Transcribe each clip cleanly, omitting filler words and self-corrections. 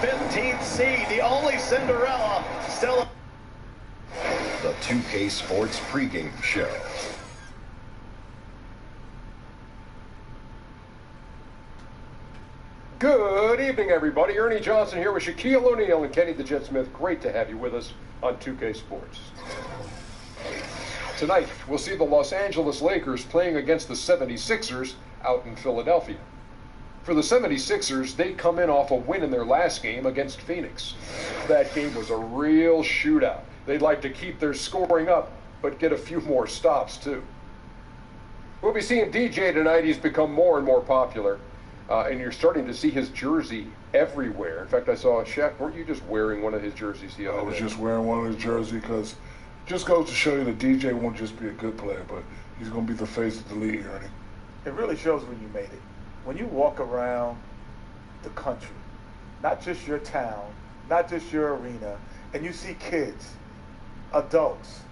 15th seed, the only Cinderella still. The 2K Sports pregame show. Good evening, everybody. Ernie Johnson here with Shaquille O'Neal and Kenny the Jet Smith. Great to have you with us on 2K Sports. Tonight, we'll see the Los Angeles Lakers playing against the 76ers out in Philadelphia. For the 76ers, they come in off a win in their last game against Phoenix. That game was a real shootout. They'd like to keep their scoring up, but get a few more stops, too. We'll be seeing DJ tonight. He's become more and more popular. And you're starting to see his jersey everywhere. In fact, I saw Shaq. Weren't you just wearing one of his jerseys the other day? I was just wearing one of his jerseys because it just goes to show you that DJ won't just be a good player, but he's going to be the face of the league, Ernie. It really shows when you made it. When you walk around the country, not just your town, not just your arena, and you see kids, adults,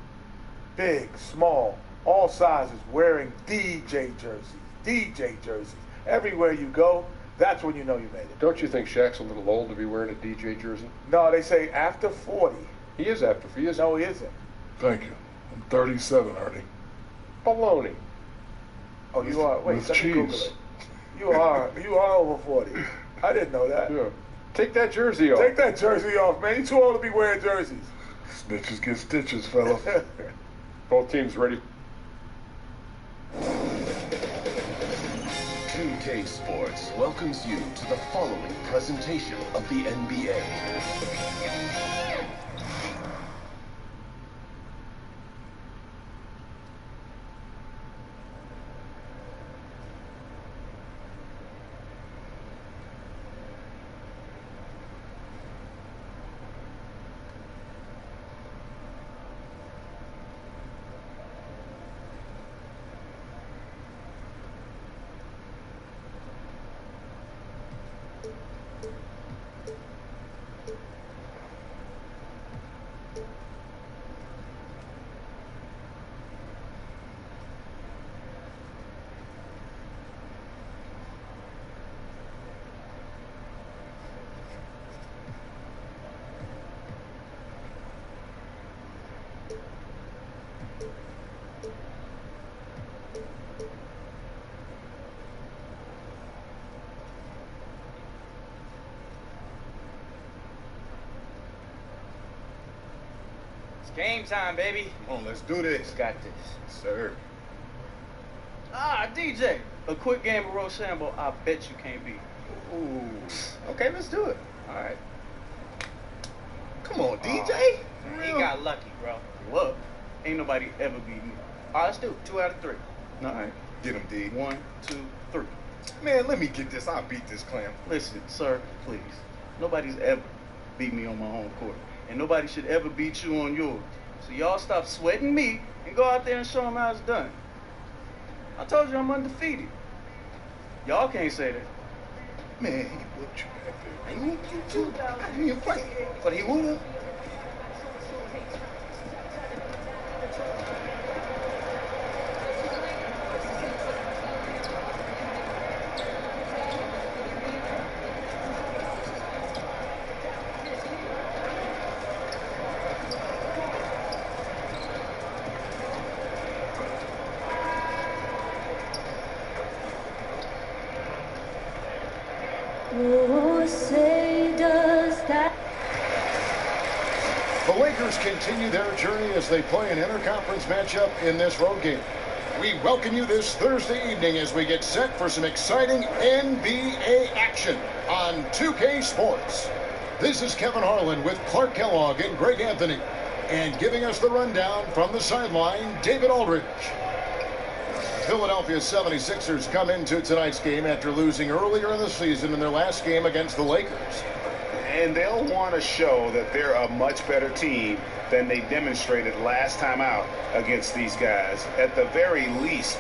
big, small, all sizes, wearing DJ jerseys. Everywhere you go, that's when you know you made it. Don't you think Shaq's a little old to be wearing a DJ jersey? No, they say after 40. He is after 40. No, he isn't. Thank you. I'm 37, Ernie. Baloney. Oh, you are? Wait, with let me Google cheese. it. You are over 40. I didn't know that. Yeah. Take that jersey off. Take that jersey off, man. You're too old to be wearing jerseys. Snitches get stitches, fella. Both teams ready. 2K Sports welcomes you to the following presentation of the NBA. Game time, baby. Come on, let's do this. Got this. Sir. DJ, a quick game of Rochambeau, I bet you can't beat. Ooh. Okay, let's do it. All right. Come on, DJ. He got lucky, bro. Look. Ain't nobody ever beat me. All right, let's do it. 2 out of 3. All right. Get him, D. 1, 2, 3. Man, let me get this. I'll beat this clam. Listen, sir, please. Nobody's ever beat me on my home court. And nobody should ever beat you on yours. So y'all stop sweating me and go out there and show them how it's done. I told you I'm undefeated. Y'all can't say that. Man, he whooped you back there. And you I didn't even play. But he would have. The Lakers continue their journey as they play an interconference matchup in this road game. We welcome you this Thursday evening as we get set for some exciting NBA action on 2K Sports. This is Kevin Harlan with Clark Kellogg and Greg Anthony. And giving us the rundown from the sideline, David Aldridge. Philadelphia 76ers come into tonight's game after losing earlier in the season in their last game against the Lakers. And they'll want to show that they're a much better team than they demonstrated last time out against these guys. At the very least,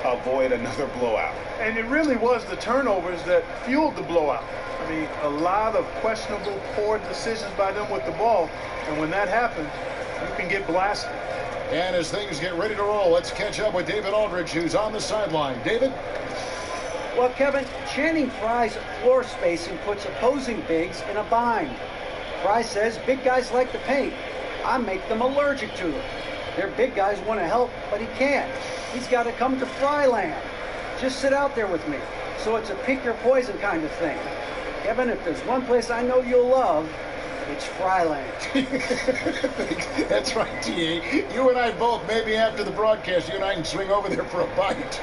avoid another blowout. And it really was the turnovers that fueled the blowout. I mean, a lot of questionable, poor decisions by them with the ball. And when that happens, you can get blasted. And as things get ready to roll, let's catch up with David Aldridge, who's on the sideline. David? Well, Kevin, Channing Frye's floor spacing puts opposing bigs in a bind. Frye says big guys like the paint. I make them allergic to it. Their big guys want to help, but he can't. He's got to come to Fryland. Just sit out there with me. So it's a pick your poison kind of thing. Kevin, if there's one place I know you'll love, it's Fryland. That's right, T.A. You and I both. Maybe after the broadcast, you and I can swing over there for a bite.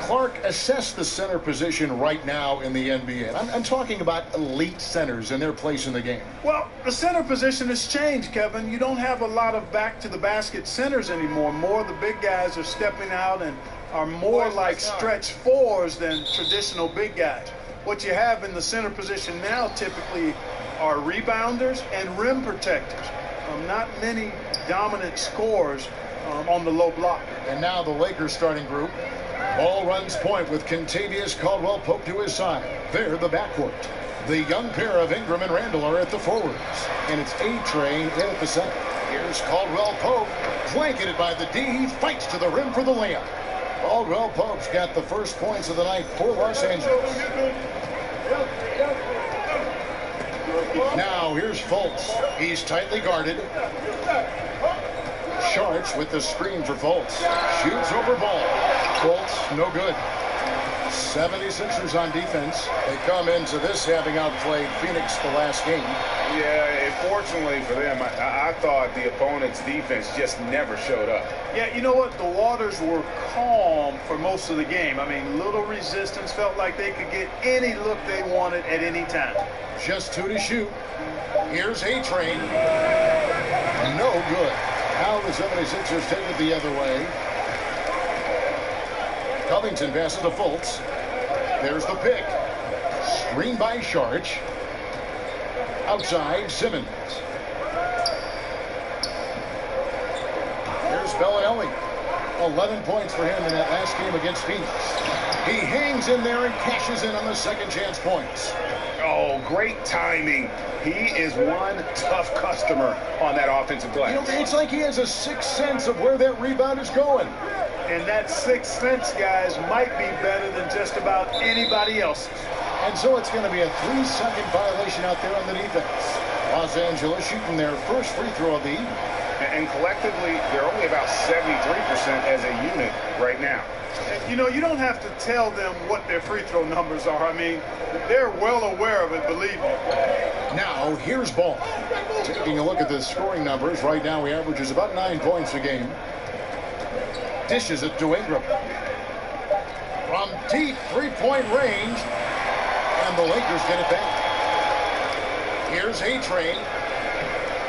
Clark, assess the center position right now in the NBA. I'm talking about elite centers and their place in the game. Well, the center position has changed, Kevin. You don't have a lot of back-to-the-basket centers anymore. More of the big guys are stepping out and are more like stretch fours than traditional big guys. What you have in the center position now typically are rebounders and rim protectors. Not many dominant scorers on the low block. And now the Lakers starting group. Ball runs point with Kentavious Caldwell-Pope to his side. They're the backcourt. The young pair of Ingram and Randall are at the forwards. And it's A-Train in at the center. Here's Caldwell-Pope, blanketed by the D. He fights to the rim for the layup. Caldwell-Pope's got the first points of the night for Los Angeles. Now here's Fultz. He's tightly guarded. Sharch with the screen for Fultz. Shoots over ball. Fultz, no good. 76ers on defense. They come into this having outplayed Phoenix the last game. Yeah, unfortunately for them, I thought the opponent's defense just never showed up. Yeah, you know what? The waters were calm for most of the game. I mean, little resistance. Felt like they could get any look they wanted at any time. Just 2 to shoot. Here's A-Train. No good. Now the 76ers take it the other way. Covington passes to Fultz. There's the pick. Screen by Sharch. Outside, Simmons. Here's Bellinelli. 11 points for him in that last game against Phoenix. He hangs in there and cashes in on the second chance points. Oh, great timing. He is one tough customer on that offensive glass. You know, it's like he has a sixth sense of where that rebound is going. And that sixth sense, guys, might be better than just about anybody else's. And so it's going to be a 3-second violation out there on the defense. Los Angeles shooting their first free throw of the evening. And collectively, they're only about 73% as a unit right now. You know, you don't have to tell them what their free throw numbers are. I mean, they're well aware of it, believe me. Now, here's Ball. Taking a look at the scoring numbers, right now he averages about 9 points a game. Dishes it to Ingram. From deep three-point range, and the Lakers get it back. Here's A-Train.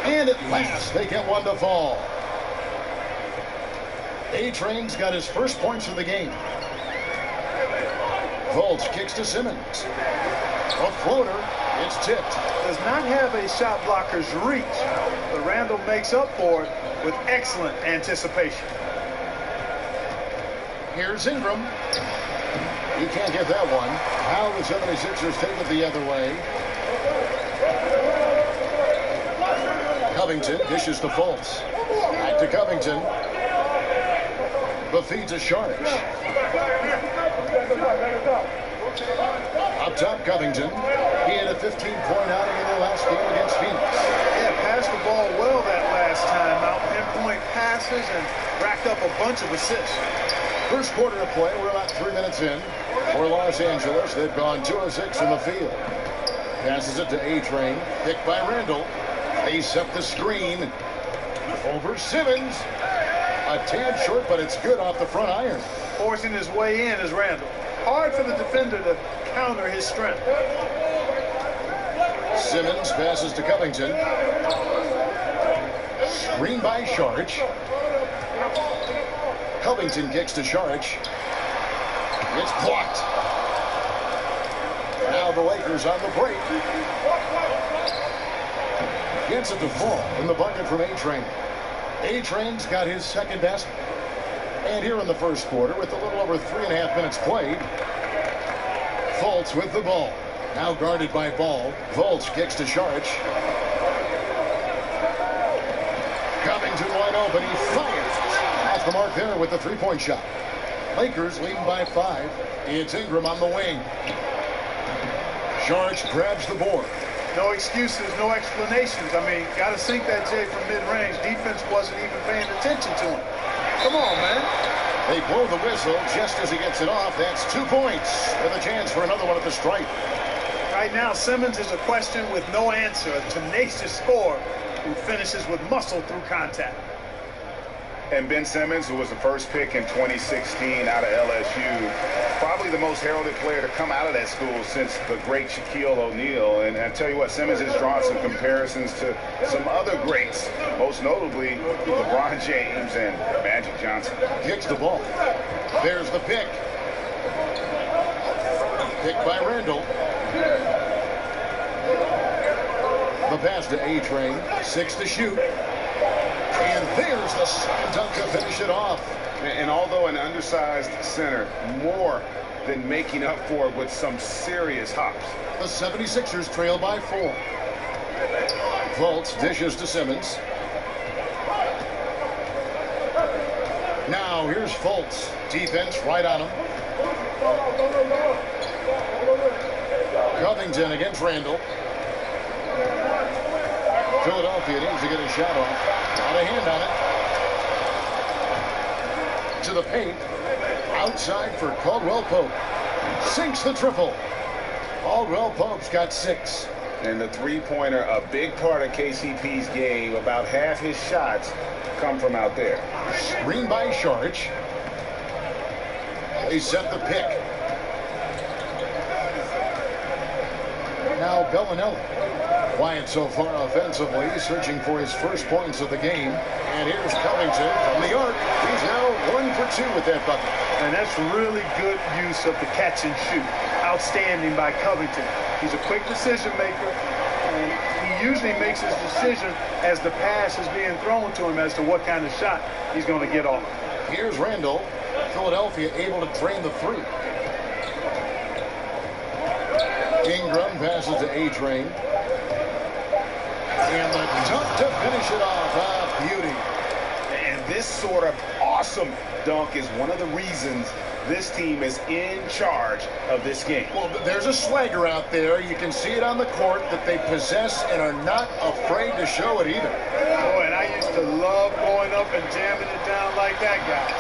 And at last, they get one to fall. A-Train's got his first points of the game. Fultz kicks to Simmons. A floater. It's tipped. Does not have a shot blocker's reach, but Randall makes up for it with excellent anticipation. Here's Ingram. He can't get that one. Now the 76ers take it the other way. Covington dishes to Fultz. Back to Covington. The feed to Sharch. Up top, Covington. He had a 15-point outing in their last game against Phoenix. Yeah, passed the ball well that last time out. Pinpoint passes and racked up a bunch of assists. First quarter of play, we're about 3 minutes in. For Los Angeles, they've gone 2 of 6 in the field. Passes it to A-Train. Picked by Randall. They set the screen. Over Simmons. A tad short, but it's good off the front iron. Forcing his way in is Randall. Hard for the defender to counter his strength. Simmons passes to Covington. Screen by Sharch. Covington kicks to Sharch. It's blocked. Now the Lakers on the break. Gets it to fall in the bucket from A-Train. A-Train's got his second best. And here in the first quarter, with a little over 3.5 minutes played, Fultz with the ball. Now guarded by Ball. Fultz kicks to Sharch. Covington wide open. He fires. Off the mark there with the three-point shot. Lakers leading by 5. It's Ingram on the wing. Sharks grabs the board. No excuses, no explanations. I mean, got to sink that J from mid-range. Defense wasn't even paying attention to him. Come on, man. They blow the whistle just as he gets it off. That's 2 points with a chance for another one at the stripe. Right now, Simmons is a question with no answer. A tenacious scorer who finishes with muscle through contact. And Ben Simmons, who was the first pick in 2016 out of LSU, probably the most heralded player to come out of that school since the great Shaquille O'Neal. And I tell you what, Simmons has drawn some comparisons to some other greats, most notably LeBron James and Magic Johnson. Kicks the ball. There's the pick. Picked by Randall. The pass to A-Train. 6 to shoot. And there's the slam dunk to finish it off. And although an undersized center, more than making up for it with some serious hops. The 76ers trail by 4. Fultz dishes to Simmons. Now here's Fultz. Defense right on him. Covington against Randall. Philadelphia needs to get a shot off. Got a hand on it. To the paint. Outside for Caldwell Pope. Sinks the triple. Caldwell Pope's got 6. And the three-pointer, a big part of KCP's game. About half his shots come from out there. Screen by Sharch. They set the pick. Now Bellinelli. Quiet so far offensively, searching for his first points of the game. And here's Covington from the arc. He's now 1 for 2 with that bucket. And that's really good use of the catch and shoot. Outstanding by Covington. He's a quick decision maker, and he usually makes his decision as the pass is being thrown to him as to what kind of shot he's going to get off. Here's Randall. Philadelphia able to drain the 3. Ingram passes to A-Train. And the dunk to finish it off. Ah, beauty. And this sort of awesome dunk is one of the reasons this team is in charge of this game. Well, there's a swagger out there. You can see it on the court that they possess and are not afraid to show it either. Oh, and I used to love going up and jamming it down like that guy.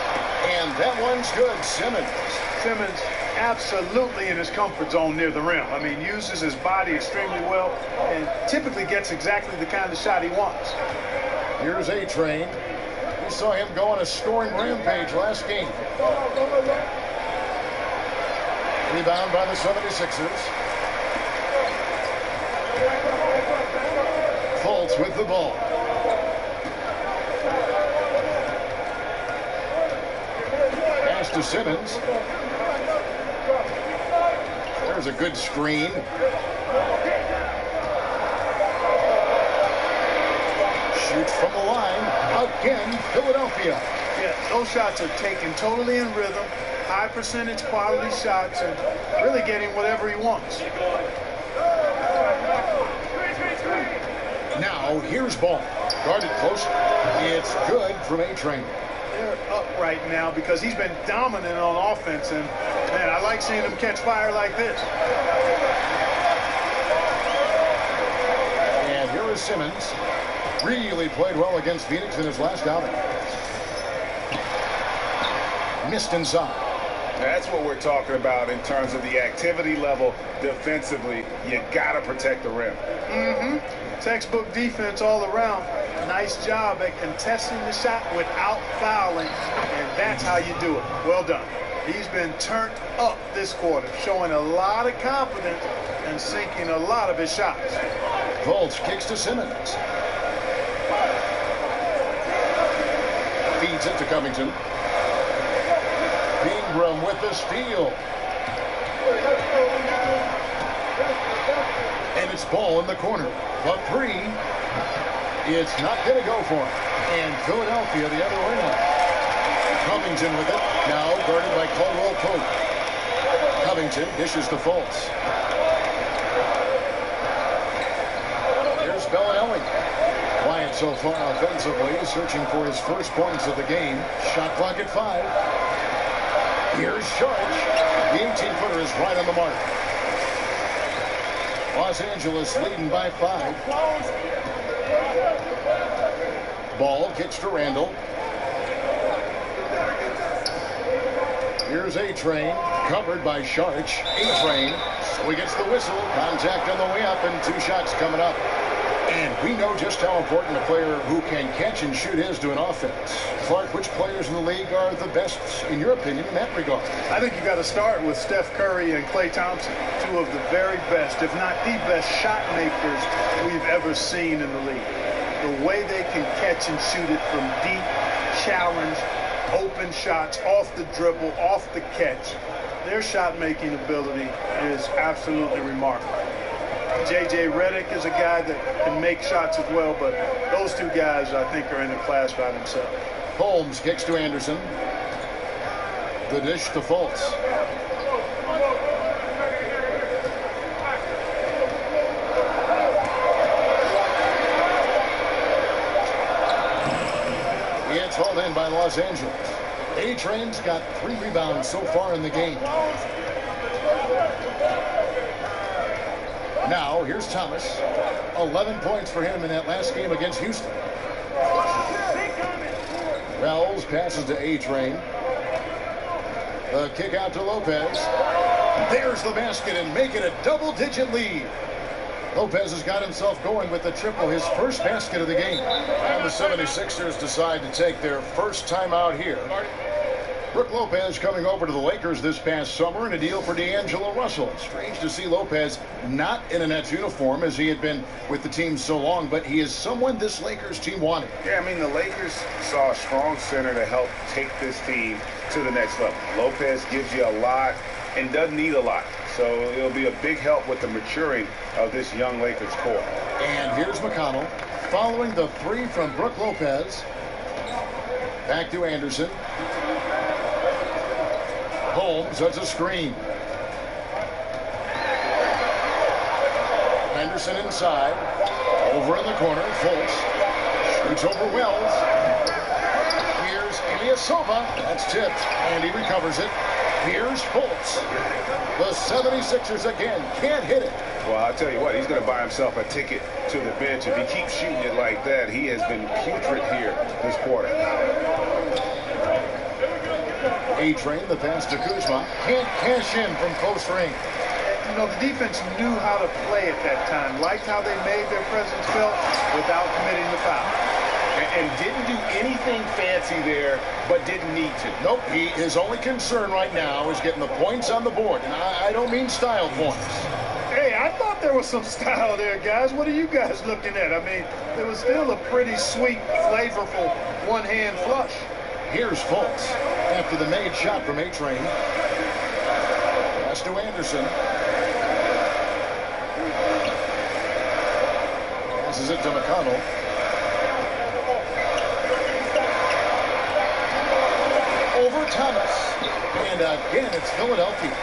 And that one's good. Simmons. Simmons absolutely in his comfort zone near the rim. I mean, uses his body extremely well and typically gets exactly the kind of shot he wants. Here's A-Train. We saw him go on a scoring rampage last game. Rebound by the 76ers. Fultz with the ball. Pass to Simmons. There's a good screen. Shoots from the line. Again, Philadelphia. Yeah, those shots are taken totally in rhythm. High percentage quality shots and really getting whatever he wants. Now, here's ball. Guarded close. It's good from A-Train. They're up right now because he's been dominant on offense, and man, I like seeing him catch fire like this. And here is Simmons. Really played well against Phoenix in his last outing. Missed inside. That's what we're talking about in terms of the activity level defensively. You got to protect the rim. Textbook defense all around. Nice job at contesting the shot without fouling, and that's how you do it. Well done. He's been turned up this quarter, showing a lot of confidence and sinking a lot of his shots. Fultz kicks to Simmons. Feeds it to Covington. Ingram with the steal. And it's ball in the corner. But 3. It's not going to go for him. And Philadelphia the other way. Covington with it. Now guarded by Caldwell Pope. Covington dishes to Fultz. Here's Bellinelli. Quiet so far offensively, searching for his first points of the game. Shot clock at 5. Here's Sharge. The 18-footer is right on the mark. Los Angeles leading by 5. Ball kicks to Randall. Here's A-Train, covered by Sharge. A-Train, so he gets the whistle. Contact on the way up, and 2 shots coming up. And we know just how important a player who can catch and shoot is to an offense. Clark, which players in the league are the best, in your opinion, in that regard? I think you got to start with Steph Curry and Klay Thompson, 2 of the very best, if not the best shot makers we've ever seen in the league. The way they can catch and shoot it from deep, challenge, open shots, off the dribble, off the catch. Their shot-making ability is absolutely remarkable. J.J. Redick is a guy that can make shots as well, but those 2 guys, I think, are in a class by themselves. Holmes kicks to Anderson. The dish to Fultz. It's hauled in by Los Angeles. A-Train's got 3 rebounds so far in the game. Now, here's Thomas. 11 points for him in that last game against Houston. Wells passes to A-Train. The kick out to Lopez. There's the basket and make it a double-digit lead. Lopez has got himself going with the triple, his first basket of the game. And the 76ers decide to take their first time out here. Brook Lopez coming over to the Lakers this past summer in a deal for D'Angelo Russell. Strange to see Lopez not in a Nets uniform as he had been with the team so long, but he is someone this Lakers team wanted. Yeah, I mean, the Lakers saw a strong center to help take this team to the next level. Lopez gives you a lot and doesn't need a lot. So it'll be a big help with the maturing of this young Lakers core. And here's McConnell following the 3 from Brook Lopez. Back to Anderson. Holmes, that's a screen. Anderson inside. Over in the corner, Fultz. Shoots over Wells. Here's Ilyasova. That's tipped, and he recovers it. Here's Fultz. The 76ers again can't hit it. Well, I'll tell you what, he's going to buy himself a ticket to the bench. If he keeps shooting it like that, he has been putrid here this quarter. A-Train, the pass to Kuzma. Can't cash in from close range. You know, the defense knew how to play at that time, liked how they made their presence felt without committing the foul. And didn't do anything fancy there, but didn't need to. Nope, his only concern right now is getting the points on the board. And I don't mean style points. Hey, I thought there was some style there, guys. What are you guys looking at? I mean, there was still a pretty sweet, flavorful one-hand flush. Here's Fultz after the made shot from A-Train. Pass to Anderson. Passes it to McConnell. Over Thomas. And again, it's Philadelphia.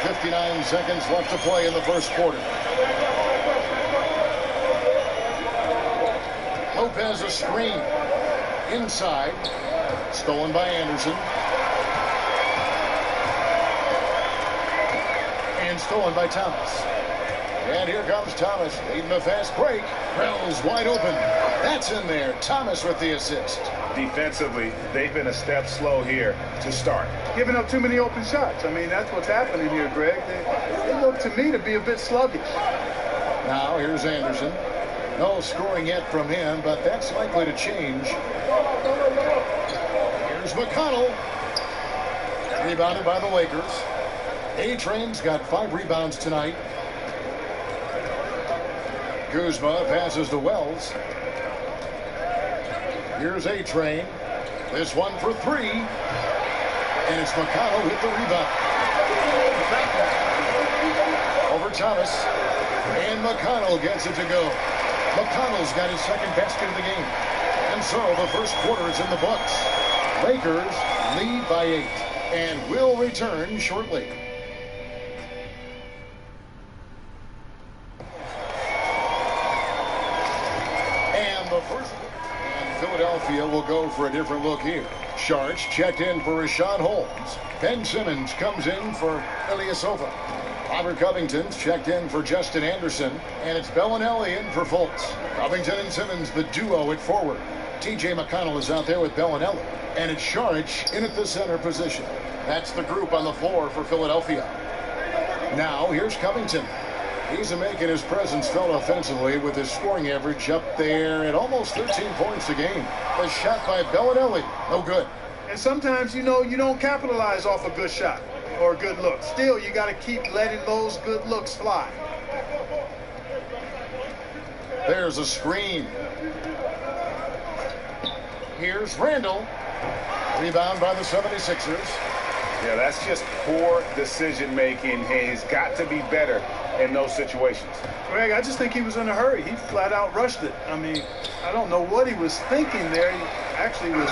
59 seconds left to play in the first quarter. Lopez a screen. Inside. Stolen by Anderson. And stolen by Thomas. And here comes Thomas, leading the fast break. Wells wide open. That's in there. Thomas with the assist. Defensively, they've been a step slow here to start. Giving up too many open shots. I mean, that's what's happening here, Greg. They look to me to be a bit sluggish. Now, here's Anderson. No scoring yet from him, but that's likely to change. Here's McConnell. Rebounded by the Lakers. A-Train's got 5 rebounds tonight. Kuzma passes to Wells. Here's A-Train. This one for 3. And it's McConnell with the rebound. Over Thomas. And McConnell gets it to go. McConnell's got his second basket of the game. And so the first quarter is in the books. Lakers lead by 8. And will return shortly. Philadelphia will go for a different look here. Sharch checked in for Rashawn Holmes. Ben Simmons comes in for Ilyasova. Robert Covington's checked in for Justin Anderson, and it's Bellinelli in for Fultz. Covington and Simmons, the duo at forward. TJ McConnell is out there with Bellinelli, and it's Sharch in at the center position. That's the group on the floor for Philadelphia. Now, here's Covington. He's making his presence felt offensively with his scoring average up there at almost 13 points a game. A shot by Bellinelli, no good. And sometimes, you don't capitalize off a good shot or a good look. Still, you got to keep letting those good looks fly. There's a screen. Here's Randall. Rebound by the 76ers. Yeah, that's just poor decision making. He's got to be better in those situations. Greg, I just think he was in a hurry. He flat out rushed it. I mean, I don't know what he was thinking there. He actually was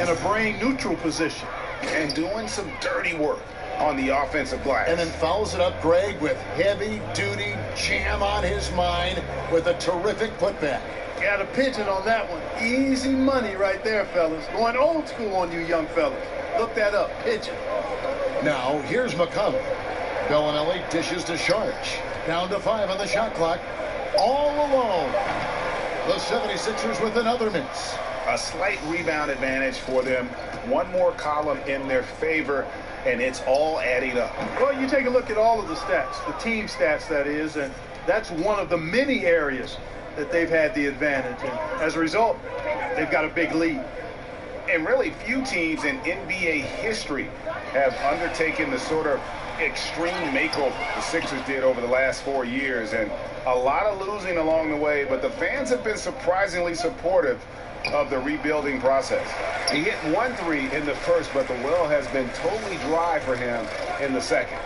in a brain neutral position. And doing some dirty work on the offensive glass. And then follows it up, Greg, with heavy-duty jam on his mind with a terrific putback. Got a pigeon on that one. Easy money right there, fellas. Going old school on you young fellas. Look that up, pigeon. Now, here's McConnell. Bellinelli dishes to Sharch. Down to 5 on the shot clock. All alone. The 76ers with another miss. A slight rebound advantage for them. One more column in their favor, and it's all adding up. Well, you take a look at all of the stats, the team stats, that is, and that's one of the many areas that they've had the advantage. And as a result, they've got a big lead. And really few teams in NBA history have undertaken the sort of extreme makeover the Sixers did over the last 4 years, and a lot of losing along the way, but the fans have been surprisingly supportive of the rebuilding process. He hit 1 3 in the first, but the well has been totally dry for him in the second.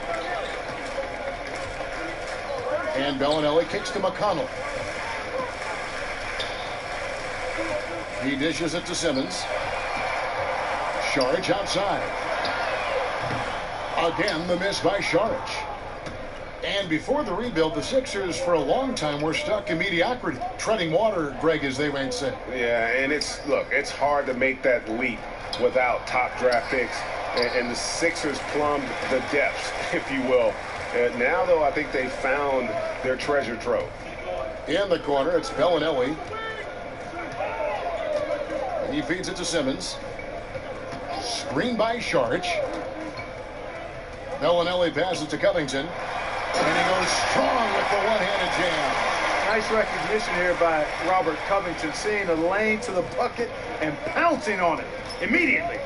And Bellinelli kicks to McConnell. He dishes it to Simmons. Sharch outside. Again, the miss by Sharch. And before the rebuild, the Sixers for a long time were stuck in mediocrity. Treading water, Greg, as they might say. Yeah, and it's hard to make that leap without top draft picks. And the Sixers plumbed the depths, if you will. Now, though, I think they found their treasure trove. In the corner, it's Bellinelli. He feeds it to Simmons. Screen by Sharch. Bellinelli passes to Covington. And he goes strong with the one-handed jam. Nice recognition here by Robert Covington, seeing the lane to the bucket and pouncing on it immediately.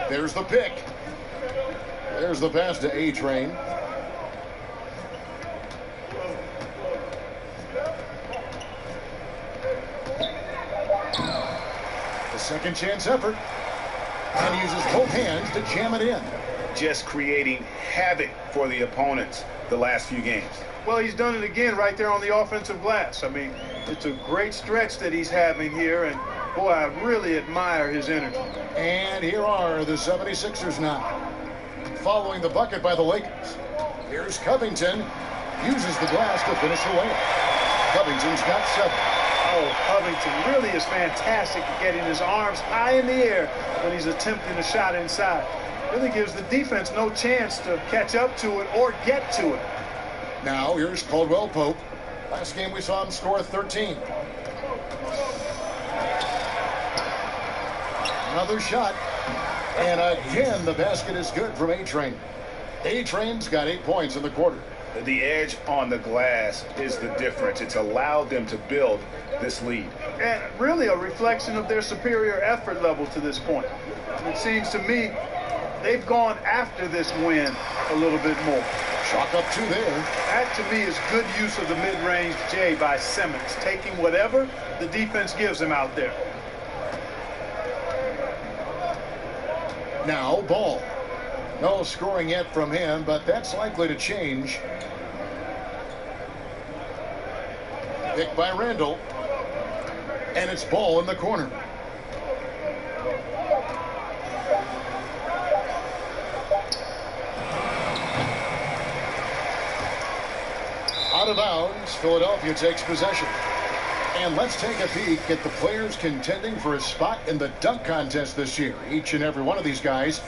There's the pick. There's the pass to A-Train. The second chance effort. And uses both hands to jam it in. Just creating havoc for the opponents the last few games. Well, he's done it again right there on the offensive glass. I mean, it's a great stretch that he's having here, and boy, I really admire his energy. And here are the 76ers now, following the bucket by the Lakers. Here's Covington, uses the glass to finish the layup. Covington's got 7. Oh, Covington really is fantastic at getting his arms high in the air when he's attempting a shot inside. Really gives the defense no chance to catch up to it or get to it. Now, here's Caldwell Pope. Last game we saw him score 13. Another shot. And again, the basket is good from A-Train. A-Train's got 8 points in the quarter. The edge on the glass is the difference. It's allowed them to build this lead. And really a reflection of their superior effort level to this point. It seems to me they've gone after this win a little bit more. Chalk up 2 there. That, to me, is good use of the mid-range J by Simmons, taking whatever the defense gives him out there. Now, Ball. No scoring yet from him, but that's likely to change. Picked by Randall. And it's Ball in the corner. Out of bounds, Philadelphia takes possession. And let's take a peek at the players contending for a spot in the dunk contest this year. Each and every one of these guys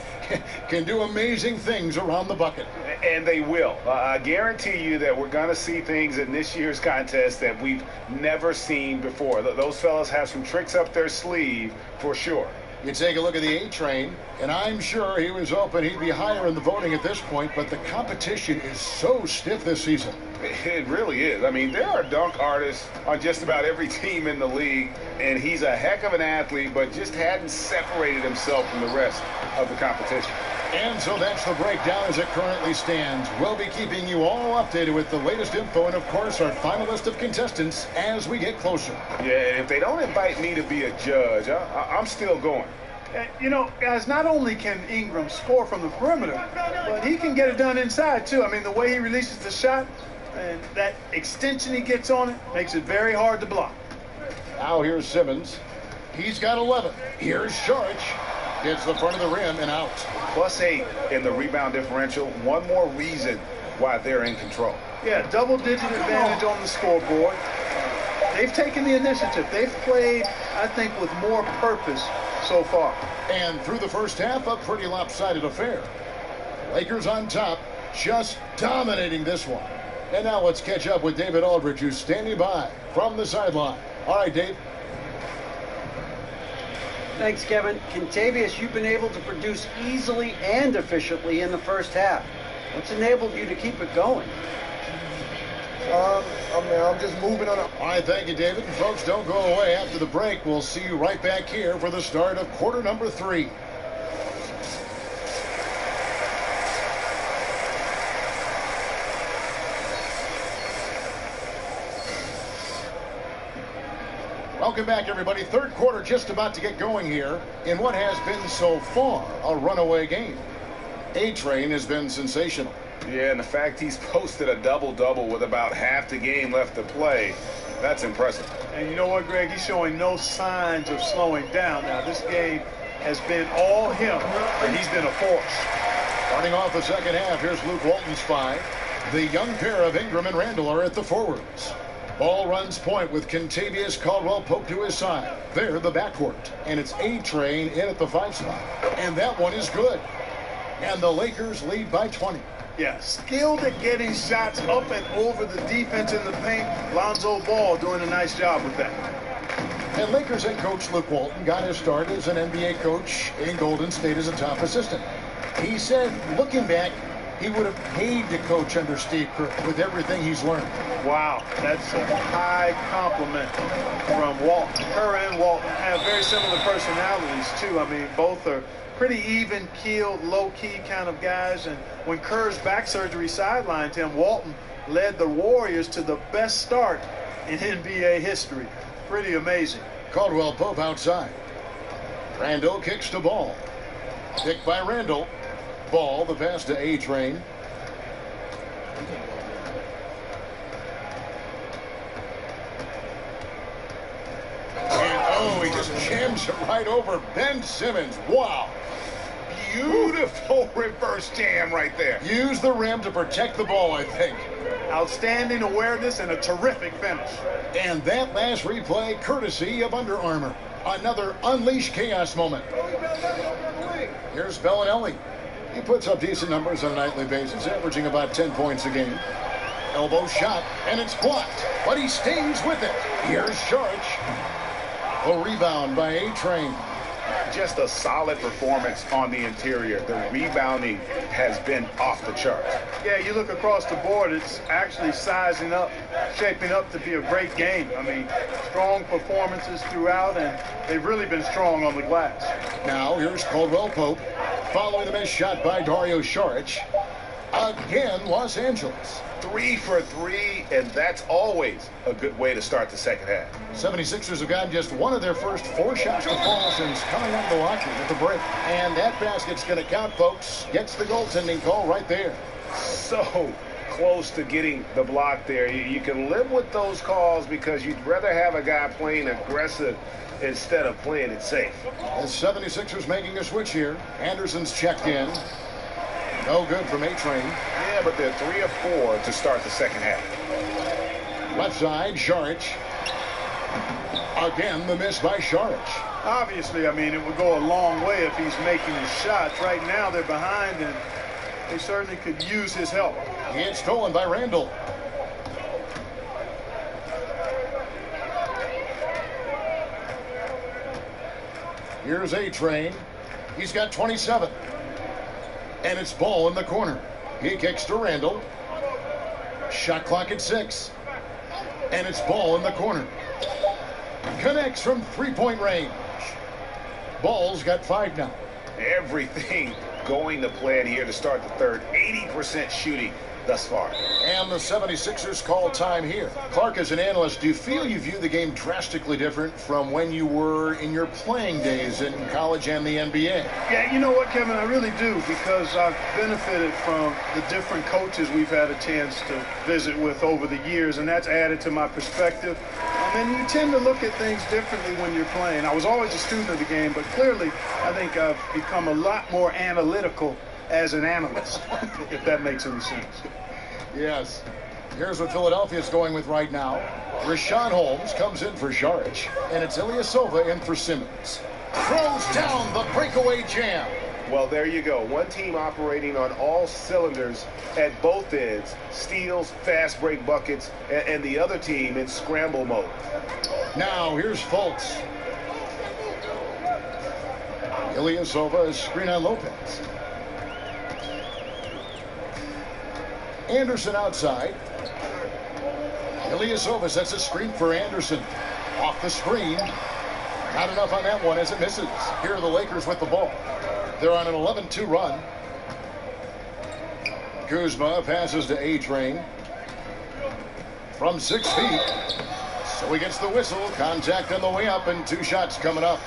can do amazing things around the bucket. And they will. I guarantee you that we're going to see things in this year's contest that we've never seen before. Those fellas have some tricks up their sleeve for sure. You take a look at the A-Train, and I'm sure he was hoping he'd be higher in the voting at this point, but the competition is so stiff this season. It really is. I mean, there are dunk artists on just about every team in the league, and he's a heck of an athlete, but just hadn't separated himself from the rest of the competition. And so that's the breakdown as it currently stands. We'll be keeping you all updated with the latest info and, of course, our final list of contestants as we get closer. Yeah, and if they don't invite me to be a judge, I'm still going. You know, guys, not only can Ingram score from the perimeter, but he can get it done inside, too. I mean, the way he releases the shot and that extension he gets on it makes it very hard to block. Now here's Simmons. He's got 11. Here's Sharch. Hits the front of the rim and out. +8 in the rebound differential. One more reason why they're in control. Yeah, double-digit advantage on the scoreboard. They've taken the initiative. They've played, I think, with more purpose so far. And through the first half, a pretty lopsided affair. Lakers on top, just dominating this one. And now let's catch up with David Aldridge, who's standing by from the sideline. All right, Dave. Thanks, Kevin. Contavious, you've been able to produce easily and efficiently in the first half. What's enabled you to keep it going? I'm just moving on. All right, thank you, David. And folks, don't go away. After the break, we'll see you right back here for the start of quarter number 3. Welcome back, everybody. Third quarter just about to get going here in what has been so far a runaway game. A-Train has been sensational. Yeah, and the fact he's posted a double-double with about half the game left to play, that's impressive. And you know what, Greg? He's showing no signs of slowing down. Now, this game has been all him, and he's been a force. Starting off the second half, here's Luke Walton's 5. The young pair of Ingram and Randall are at the forwards. Ball runs point with Contavious Caldwell-Pope to his side. They're the backcourt, and it's A-Train in at the 5 spot. And that one is good. And the Lakers lead by 20. Yeah, skilled at getting shots up and over the defense in the paint. Lonzo Ball doing a nice job with that. And Lakers head coach Luke Walton got his start as an NBA coach in Golden State as a top assistant. He said, looking back, he would have paid to coach under Steve Kerr with everything he's learned. Wow, that's a high compliment from Walton. Kerr and Walton have very similar personalities, too. I mean, both are pretty even-keeled, low-key kind of guys. And when Kerr's back surgery sidelined him, Walton led the Warriors to the best start in NBA history. Pretty amazing. Caldwell-Pope outside. Randall kicks the ball. Picked by Randall. Ball, the pass to A-Train. And he just jams it right over Ben Simmons. Wow. Beautiful reverse jam right there. Use the rim to protect the ball, I think. Outstanding awareness and a terrific finish. And that last replay, courtesy of Under Armour. Another Unleash Chaos moment. Here's Bellinelli. He puts up decent numbers on a nightly basis, averaging about 10 points a game. Elbow shot, and it's blocked, but he stays with it. Here's Sharch. A rebound by A-Train. Just a solid performance on the interior. The rebounding has been off the charts. Yeah, you look across the board, it's actually sizing up, shaping up to be a great game. I mean, strong performances throughout, and they've really been strong on the glass. Now, here's Caldwell-Pope, following the missed shot by Dario Saric. Again, Los Angeles. 3 for 3, and that's always a good way to start the second half. 76ers have gotten just one of their first 4 shots to fall since coming out of the locker at the break. And that basket's going to count, folks. Gets the goaltending call right there. So close to getting the block there. You can live with those calls because you'd rather have a guy playing aggressive instead of playing it safe. The 76ers making a switch here. Anderson's checked in. No good from A-Train. Yeah, but they're 3 of 4 to start the second half. Left side, Saric. Again, the miss by Sharich. Obviously, I mean, it would go a long way if he's making his shots. Right now, they're behind, and they certainly could use his help. It's stolen by Randall. Here's A-Train. He's got 27. And it's ball in the corner. He kicks to Randall. Shot clock at 6. And it's ball in the corner. Connects from three-point range. Ball's got 5 now. Everything going to plan here to start the third. 80% shooting thus far. And the 76ers call time here. Clark, as an analyst, do you feel you view the game drastically different from when you were in your playing days in college and the NBA? Yeah, you know what, Kevin? I really do, because I've benefited from the different coaches we've had a chance to visit with over the years, and that's added to my perspective. And you tend to look at things differently when you're playing. I was always a student of the game, but clearly I think I've become a lot more analytical as an analyst, if that makes any sense. Yes. Here's what Philadelphia's going with right now. Rashawn Holmes comes in for Sharich, and it's Ilyasova in for Simmons. Throws down the breakaway jam. Well, there you go. One team operating on all cylinders at both ends. Steals, fast break buckets, and the other team in scramble mode. Now here's Fultz. Ilyasova is screen on Lopez. Anderson outside. Ilyasova sets a screen for Anderson. Off the screen. Not enough on that one as it misses. Here are the Lakers with the ball. They're on an 11-2 run. Kuzma passes to A-Train. From 6 feet. So he gets the whistle. Contact on the way up and 2 shots coming up.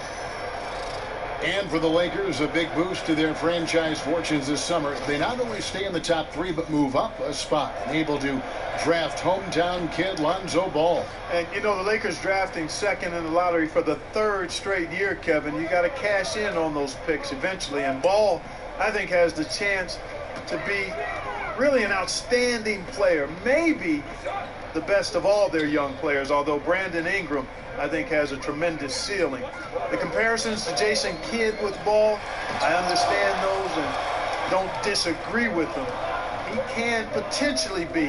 And for the Lakers, a big boost to their franchise fortunes this summer. They not only stay in the top 3, but move up a spot. Able to draft hometown kid Lonzo Ball. And, you know, the Lakers drafting second in the lottery for the 3rd straight year, Kevin. You got to cash in on those picks eventually. And Ball, I think, has the chance to be really an outstanding player. Maybe the best of all their young players, although Brandon Ingram, I think, has a tremendous ceiling. The comparisons to Jason Kidd with Ball, I understand those and don't disagree with them. He can potentially be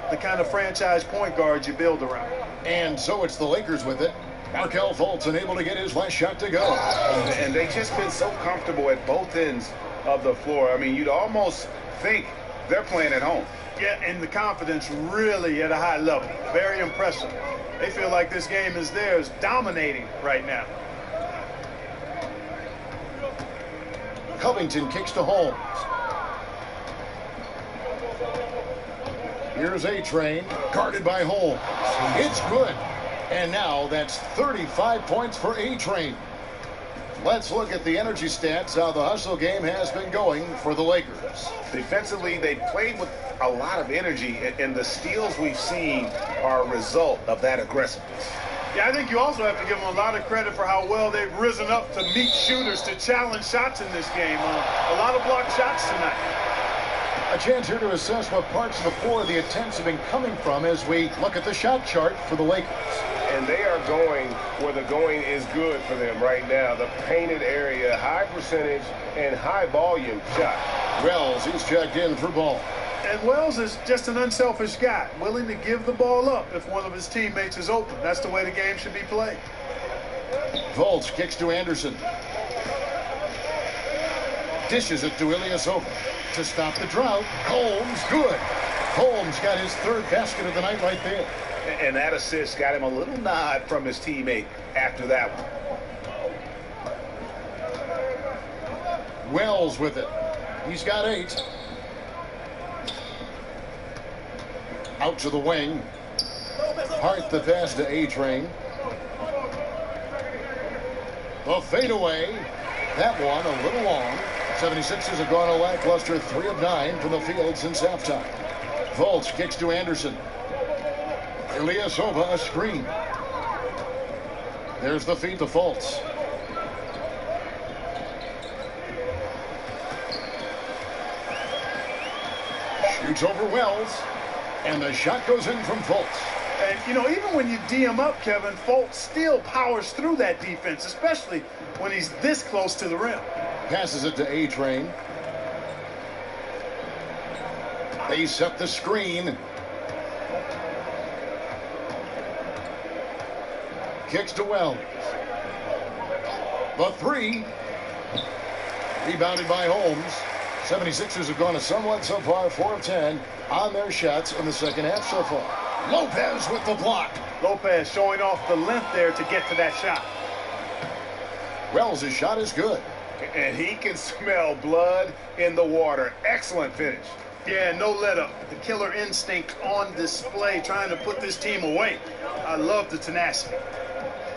the kind of franchise point guard you build around. And so it's the Lakers with it. Markelle Fultz unable to get his last shot to go. And they've just been so comfortable at both ends of the floor. I mean, you'd almost think they're playing at home. Yeah, and the confidence really at a high level. Very impressive. They feel like this game is theirs, dominating right now. Covington kicks to Holmes. Here's A-Train, guarded by Holmes. It's good. And now that's 35 points for A-Train. Let's look at the energy stats, how the hustle game has been going for the Lakers. Defensively, they played with a lot of energy, and the steals we've seen are a result of that aggressiveness. Yeah, I think you also have to give them a lot of credit for how well they've risen up to meet shooters, to challenge shots in this game. A lot of blocked shots tonight. A chance here to assess what parts of the floor the attempts have been coming from as we look at the shot chart for the Lakers. And they are going where the going is good for them right now. The painted area, high percentage, and high volume shot. Wells, he's checked in for Ball. And Wells is just an unselfish guy, willing to give the ball up if one of his teammates is open. That's the way the game should be played. Fultz kicks to Anderson. Dishes it to Ilyasova. To stop the drought, Holmes, good. Holmes got his 3rd basket of the night right there. And that assist got him a little nod from his teammate after that one. Wells with it. He's got 8. Out to the wing. Hart the pass to A-Train. The fadeaway. That one a little long. 76ers have gone a lackluster 3 of 9 from the field since halftime. Fultz kicks to Anderson. Ilyasova a screen. There's the feed to Fultz. Shoots over Wells. And the shot goes in from Fultz. And, you know, even when you D him up, Kevin, Fultz still powers through that defense, especially when he's this close to the rim. Passes it to A-Train. They set the screen. Kicks to Wells. The three. Rebounded by Holmes. 76ers have gone a somewhat so far 4 of 10 on their shots in the second half so far. Lopez with the block. Lopez showing off the length there to get to that shot. Wells' shot is good. And he can smell blood in the water. Excellent finish. Yeah, no let up. The killer instinct on display, trying to put this team away. I love the tenacity.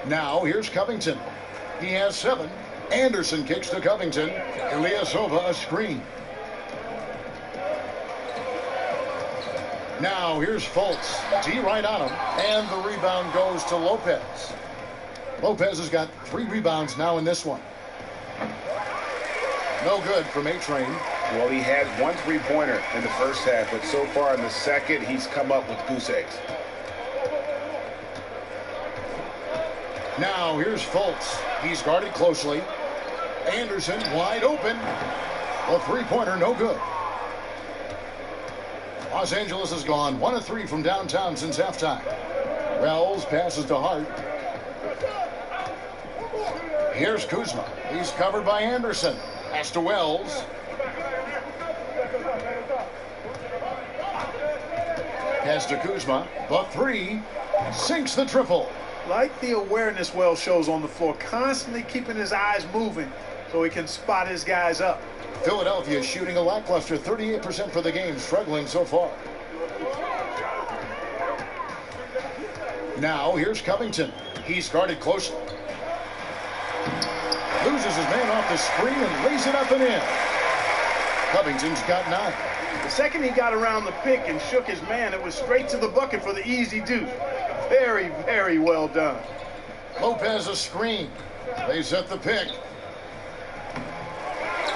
Now here's Covington. He has 7. Anderson kicks to Covington. Ilyasova a screen. Now here's Fultz. D right on him. And the rebound goes to Lopez. Lopez has got 3 rebounds now in this one. No good from A-Train. Well, he had 1 3-pointer in the first half, but so far in the second, he's come up with goose eggs. Now here's Fultz. He's guarded closely. Anderson wide open. A 3-pointer, no good. Los Angeles has gone 1 of 3 from downtown since halftime. Wells passes to Hart. Here's Kuzma. He's covered by Anderson. Pass to Wells. Pass to Kuzma. The 3. Sinks the triple. Like the awareness Wells shows on the floor, constantly keeping his eyes moving so he can spot his guys up. Philadelphia shooting a lackluster 38% for the game, struggling so far. Now here's Covington. He's guarded closely. Loses his man off the screen and lays it up and in. Covington's got 9. The second he got around the pick and shook his man, it was straight to the bucket for the easy deuce. Very, very well done. Lopez a screen. They set the pick.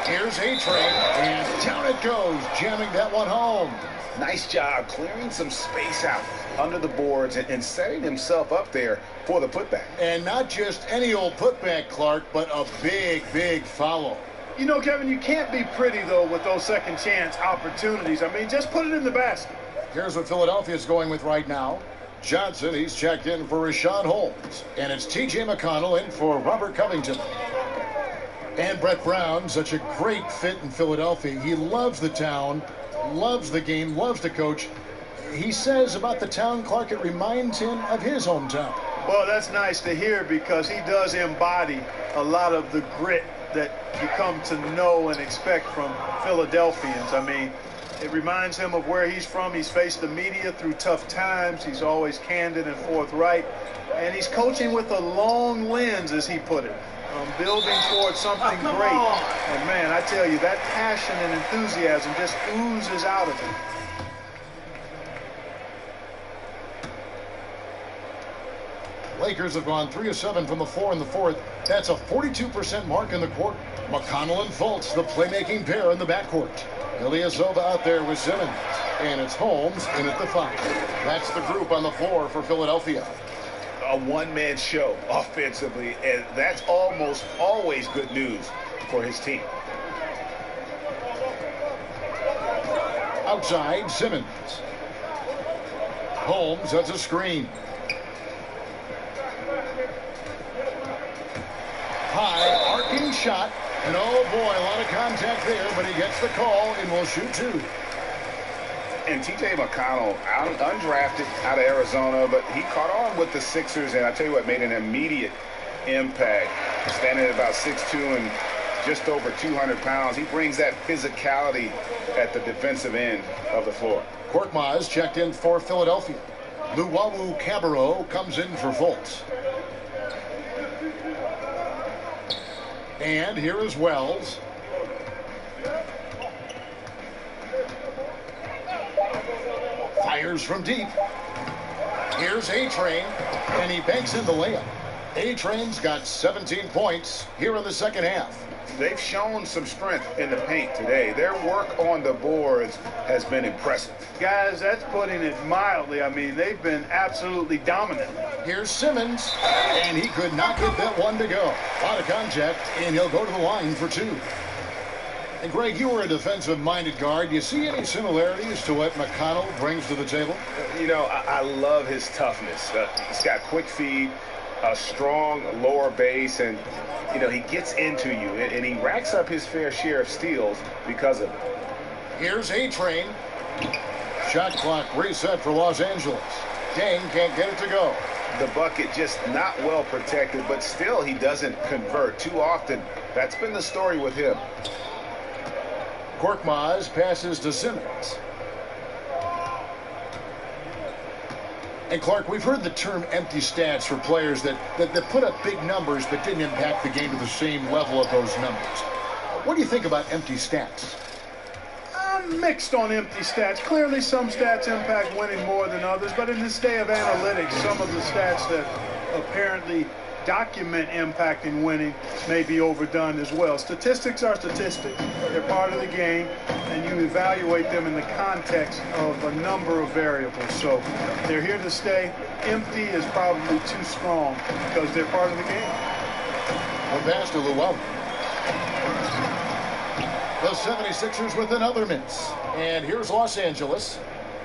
Here's A-Train, and down it goes, jamming that one home. Nice job clearing some space out under the boards and setting himself up there for the putback. And not just any old putback, Clark, but a big, big foul. You know, Kevin, you can't be pretty, though, with those second chance opportunities. I mean, just put it in the basket. Here's what Philadelphia's going with right now. Johnson, he's checked in for Rashad Holmes. And it's T.J. McConnell in for Robert Covington. And Brett Brown, such a great fit in Philadelphia. He loves the town, loves the game, loves to coach. He says about the town, Clark, it reminds him of his hometown. Well, that's nice to hear because he does embody a lot of the grit that you come to know and expect from Philadelphians. I mean, it reminds him of where he's from. He's faced the media through tough times. He's always candid and forthright. And he's coaching with a long lens, as he put it. Building towards something great. And man, I tell you, that passion and enthusiasm just oozes out of him. Lakers have gone 3 of 7 from the floor in the fourth. That's a 42% mark in the quarter. McConnell and Fultz, the playmaking pair in the backcourt. Ilyasova out there with Simmons. And it's Holmes in at the 5. That's the group on the floor for Philadelphia. A one-man show offensively, and that's almost always good news for his team. Outside, Simmons. Holmes, that's a screen. High, arcing shot, and oh boy, a lot of contact there, but he gets the call and will shoot 2. And T.J. McConnell, undrafted out of Arizona, but he caught on with the Sixers, and I tell you what, made an immediate impact. Standing at about 6'2" and just over 200 pounds. He brings that physicality at the defensive end of the floor. Korkmaz checked in for Philadelphia. Luwawu Cabarro comes in for Fultz. And here is Wells. Fires from deep. Here's A-Train, and he banks in the layup. A-Train's got 17 points here in the second half. They've shown some strength in the paint today. Their work on the boards has been impressive. Guys, that's putting it mildly. I mean, they've been absolutely dominant. Here's Simmons, and he could not get that one to go. A lot of contact, and he'll go to the line for two. And Greg, you were a defensive-minded guard. Do you see any similarities to what McConnell brings to the table? You know, I love his toughness. He's got quick feet, a strong lower base, and, you know, he gets into you, and he racks up his fair share of steals because of it. Here's A-Train. Shot clock reset for Los Angeles. Dang can't get it to go. The bucket just not well protected, but still he doesn't convert too often. That's been the story with him. Korkmaz passes to Simmons. And Clark, we've heard the term empty stats for players that put up big numbers but didn't impact the game to the same level of those numbers. What do you think about empty stats? I'm mixed on empty stats. Clearly some stats impact winning more than others, but in this day of analytics, some of the stats that apparently document impacting winning may be overdone as well. Statistics are statistics. They're part of the game, and you evaluate them in the context of a number of variables. So they're here to stay. Empty is probably too strong because they're part of the game. One pass to Luau. The 76ers with another miss. And here's Los Angeles.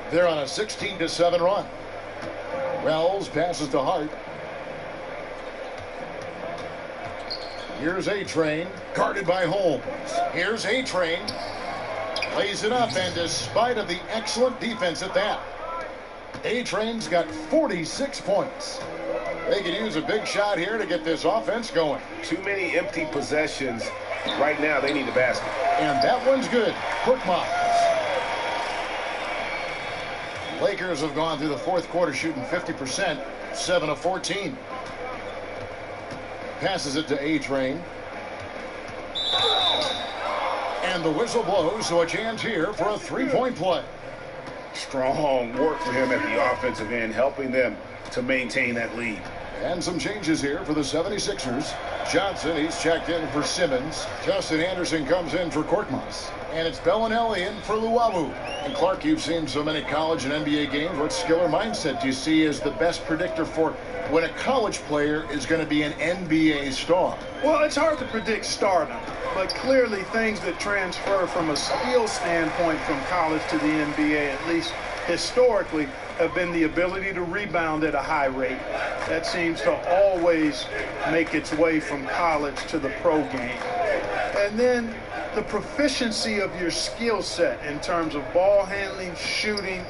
They're on a 16-7 run. Wells passes to Hart. Here's A-Train, guarded by Holmes. Here's A-Train, lays it up, and despite of the excellent defense at that, A-Train's got 46 points. They could use a big shot here to get this offense going. Too many empty possessions. Right now, they need a basket. And that one's good. Korkmaz. Lakers have gone through the fourth quarter shooting 50%, 7 of 14. Passes it to A-Train. And the whistle blows, so a chance here for a three-point play. Strong work for him at the offensive end, helping them to maintain that lead. And some changes here for the 76ers. Johnson, he's checked in for Simmons. Justin Anderson comes in for Korkmaz. And it's Bellinelli in for Luau. And Clark, you've seen so many college and NBA games. What skill or mindset do you see as the best predictor for when a college player is going to be an NBA star? Well, it's hard to predict stardom, but clearly things that transfer from a skill standpoint from college to the NBA, at least historically, have been the ability to rebound at a high rate. That seems to always make its way from college to the pro game. And then the proficiency of your skill set in terms of ball handling, shooting,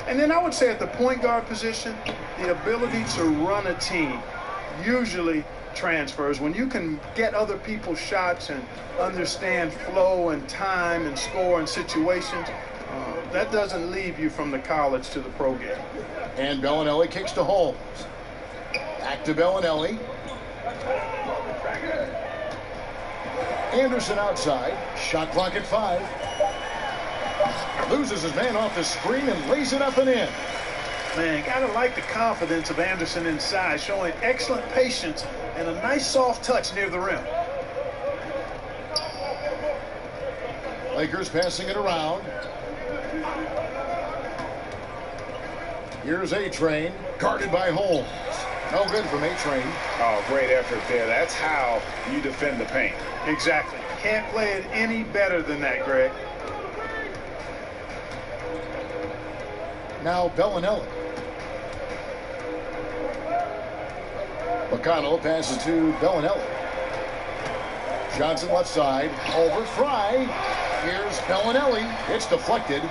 and then I would say at the point guard position, the ability to run a team usually transfers. When you can get other people's shots and understand flow and time and score and situations, that doesn't leave you from the college to the pro game. And Bellinelli kicks to Holmes. Back to Bellinelli. Anderson outside. Shot clock at 5. Loses his man off the screen and lays it up and in. Man, gotta like the confidence of Anderson inside, showing excellent patience and a nice soft touch near the rim. Lakers passing it around. Here's A-Train, guarded by Holmes. No good from A-Train. Oh, great effort there. That's how you defend the paint. Exactly. Can't play it any better than that, Greg. Now Bellinelli. McConnell passes to Bellinelli. Johnson left side. Over Fry. Here's Bellinelli. It's deflected.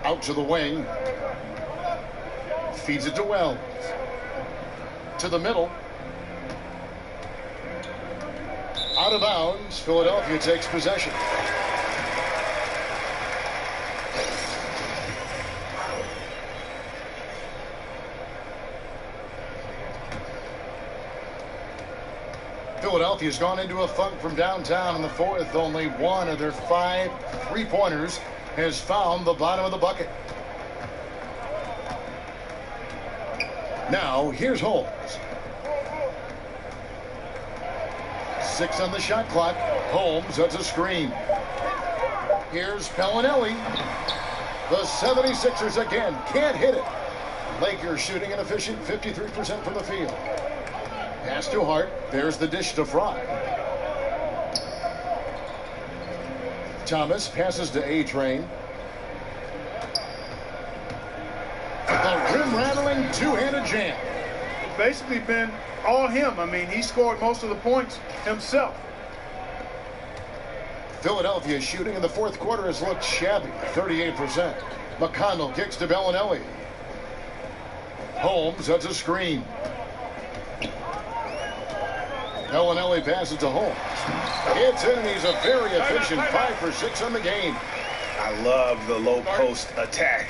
Out to the wing. Feeds it to Wells. To the middle. Out of bounds. Philadelphia takes possession. Philadelphia's gone into a funk from downtown in the fourth. Only one of their 5 3-pointers has found the bottom of the bucket. Now, here's Holmes. 6 on the shot clock. Holmes, that's a screen. Here's Bellinelli. The 76ers again can't hit it. Lakers shooting an efficient 53% from the field. Pass to Hart. There's the dish to Fry. Thomas passes to A-Train. The rim-rattling two-handed jam. It's basically been all him. I mean, he scored most of the points himself. Philadelphia's shooting in the fourth quarter has looked shabby, 38%. McConnell kicks to Bellinelli. Holmes, that's a screen. Bellinelli passes to Holmes. It's in, and he's a very efficient 5 for 6 on the game. I love the low post attack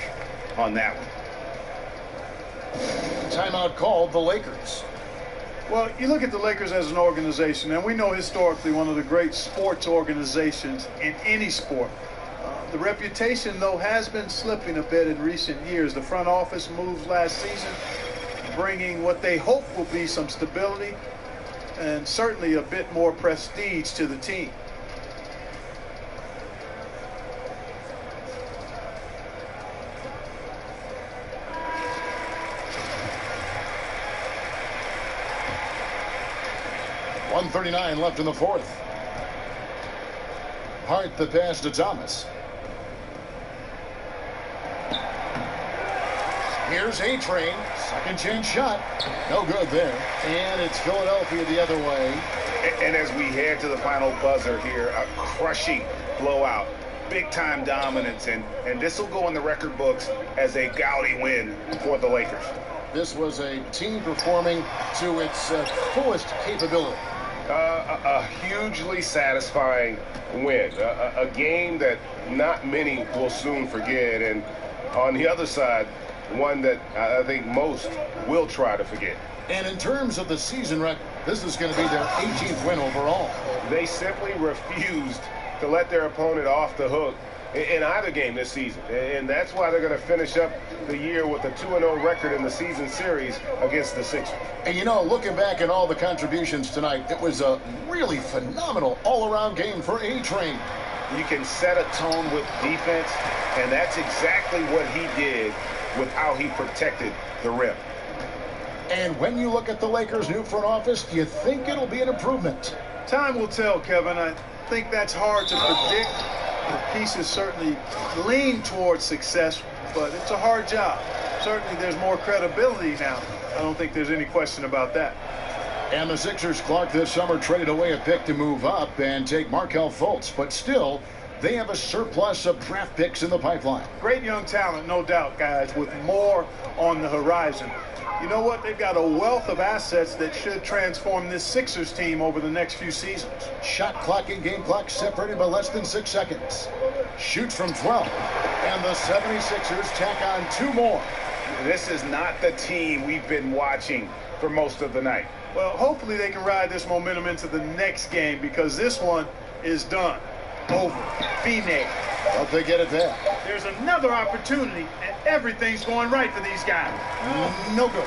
on that one. Timeout called the Lakers. Well, you look at the Lakers as an organization, and we know historically one of the great sports organizations in any sport. The reputation, though, has been slipping a bit in recent years. The front office moves last season, bringing what they hope will be some stability and certainly a bit more prestige to the team. .139 left in the fourth. Hart the pass to Thomas. Here's A-Train. Second chance shot. No good there. And it's Philadelphia the other way. And as we head to the final buzzer here, a crushing blowout. Big-time dominance. And this will go in the record books as a gaudy win for the Lakers. This was a team performing to its fullest capability. A hugely satisfying win. A game that not many will soon forget. And on the other side, one that I think most will try to forget. And in terms of the season record, this is going to be their 18th win overall. They simply refused to let their opponent off the hook in either game this season. And that's why they're going to finish up the year with a 2-0 record in the season series against the Sixers. And you know, looking back at all the contributions tonight, it was a really phenomenal all-around game for A-Train. You can set a tone with defense, and that's exactly what he did with how he protected the rim. And when you look at the Lakers' new front office, do you think it'll be an improvement? Time will tell, Kevin. I think that's hard to predict. The pieces certainly lean towards success, but it's a hard job. Certainly there's more credibility now. I don't think there's any question about that. And the Sixers, Clark, this summer traded away a pick to move up and take Markelle Fultz, but still, they have a surplus of draft picks in the pipeline. Great young talent, no doubt, guys, with more on the horizon. You know what? They've got a wealth of assets that should transform this Sixers team over the next few seasons. Shot clock and game clock separated by less than 6 seconds. Shoots from 12. And the 76ers tack on 2 more. This is not the team we've been watching for most of the night. Well, hopefully they can ride this momentum into the next game because this one is done. Over. Phoenix. Hope they get it there. There's another opportunity, and everything's going right for these guys. No good.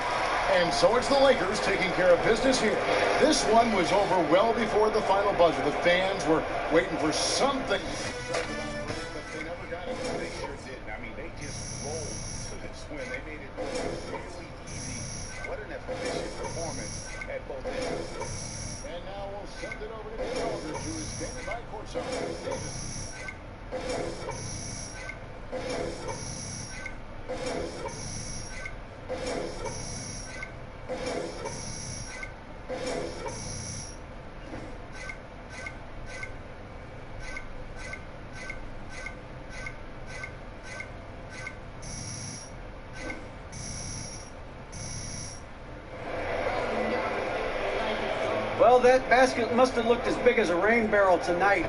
And so it's the Lakers taking care of business here. This one was over well before the final buzzer. The fans were waiting for something. But they never got it. They sure didn't. I mean, they just rolled to this win. They made it really easy. What an efficient performance at both ends. And now we'll send it over to the Elders, who is standing by courtside. Well, that basket must have looked as big as a rain barrel tonight.